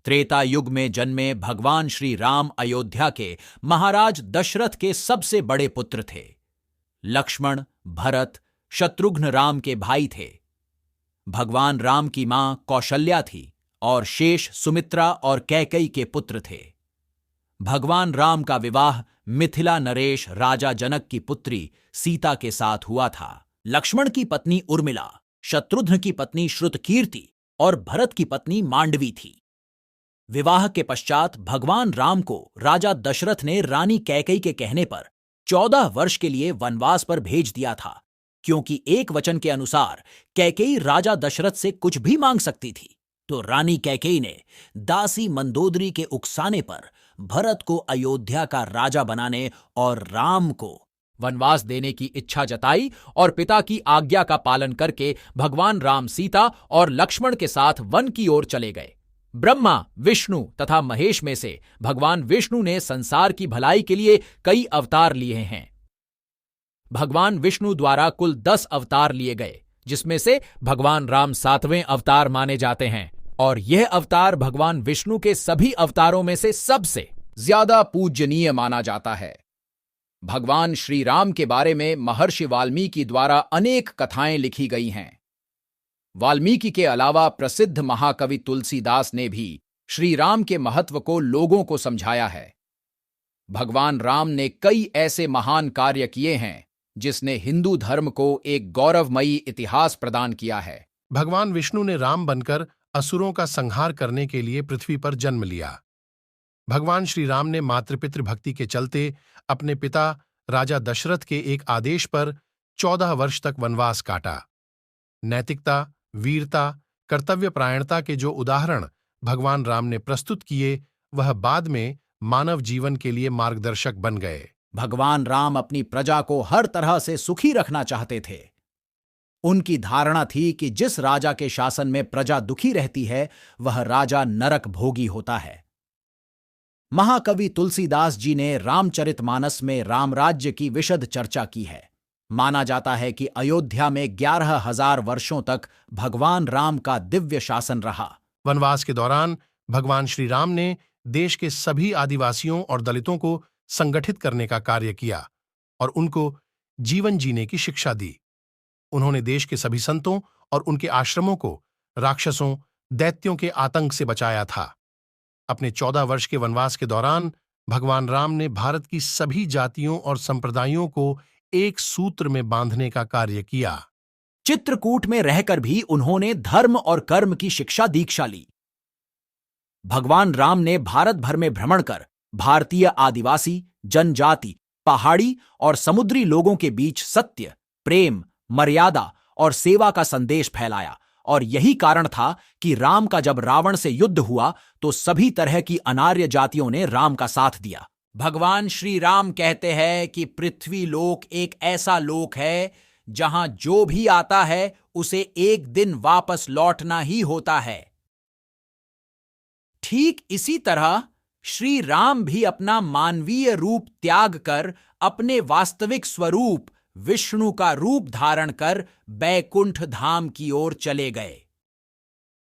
त्रेता युग में जन्मे भगवान श्री राम अयोध्या के महाराज दशरथ के सबसे बड़े पुत्र थे। लक्ष्मण, भरत, शत्रुघ्न राम के भाई थे। भगवान राम की मां कौशल्या थी और शेष सुमित्रा और कैकेयी के पुत्र थे। भगवान राम का विवाह मिथिला नरेश राजा जनक की पुत्री सीता के साथ हुआ था। लक्ष्मण की पत्नी उर्मिला, शत्रुघ्न की पत्नी श्रुतकीर्ति और भरत की पत्नी मांडवी थी। विवाह के पश्चात भगवान राम को राजा दशरथ ने रानी कैकेयी के कहने पर 14 वर्ष के लिए वनवास पर भेज दिया था, क्योंकि एक वचन के अनुसार कैकेयी राजा दशरथ से कुछ भी मांग सकती थी। तो रानी कैकेयी ने दासी मंदोदरी के उकसाने पर भरत को अयोध्या का राजा बनाने और राम को वनवास देने की इच्छा जताई और पिता की आज्ञा का पालन करके भगवान राम सीता और लक्ष्मण के साथ वन की ओर चले गए। ब्रह्मा, विष्णु तथा महेश में से भगवान विष्णु ने संसार की भलाई के लिए कई अवतार लिए हैं। भगवान विष्णु द्वारा कुल 10 अवतार लिए गए, जिसमें से भगवान राम 7वें अवतार माने जाते हैं और यह अवतार भगवान विष्णु के सभी अवतारों में से सबसे ज्यादा पूज्यनीय माना जाता है। भगवान श्री राम के बारे में महर्षि वाल्मीकि द्वारा अनेक कथाएं लिखी गई हैं। वाल्मीकि के अलावा प्रसिद्ध महाकवि तुलसीदास ने भी श्री राम के महत्व को लोगों को समझाया है। भगवान राम ने कई ऐसे महान कार्य किए हैं जिसने हिंदू धर्म को एक गौरवमयी इतिहास प्रदान किया है। भगवान विष्णु ने राम बनकर असुरों का संहार करने के लिए पृथ्वी पर जन्म लिया। भगवान श्री राम ने मातृपितृ भक्ति के चलते अपने पिता राजा दशरथ के एक आदेश पर 14 वर्ष तक वनवास काटा। नैतिकता, वीरता, कर्तव्यपरायणता के जो उदाहरण भगवान राम ने प्रस्तुत किए, वह बाद में मानव जीवन के लिए मार्गदर्शक बन गए। भगवान राम अपनी प्रजा को हर तरह से सुखी रखना चाहते थे। उनकी धारणा थी कि जिस राजा के शासन में प्रजा दुखी रहती है, वह राजा नरक भोगी होता है। महाकवि तुलसीदास जी ने रामचरितमानस में रामराज्य की विशद चर्चा की है। माना जाता है कि अयोध्या में 11,000 वर्षों तक भगवान राम का दिव्य शासन रहा। वनवास के दौरान भगवान श्री राम ने देश के सभी आदिवासियों और दलितों को संगठित करने का कार्य किया और उनको जीवन जीने की शिक्षा दी। उन्होंने देश के सभी संतों और उनके आश्रमों को राक्षसों, दैत्यों के आतंक से बचाया था। अपने 14 वर्ष के वनवास के दौरान भगवान राम ने भारत की सभी जातियों और संप्रदायों को एक सूत्र में बांधने का कार्य किया। चित्रकूट में रहकर भी उन्होंने धर्म और कर्म की शिक्षा दीक्षा ली। भगवान राम ने भारत भर में भ्रमण कर भारतीय आदिवासी, जनजाति, पहाड़ी और समुद्री लोगों के बीच सत्य, प्रेम, मर्यादा और सेवा का संदेश फैलाया और यही कारण था कि राम का जब रावण से युद्ध हुआ तो सभी तरह की अनार्य जातियों ने राम का साथ दिया। भगवान श्री राम कहते हैं कि पृथ्वी लोक एक ऐसा लोक है जहां जो भी आता है उसे एक दिन वापस लौटना ही होता है। ठीक इसी तरह श्री राम भी अपना मानवीय रूप त्याग कर अपने वास्तविक स्वरूप विष्णु का रूप धारण कर बैकुंठ धाम की ओर चले गए।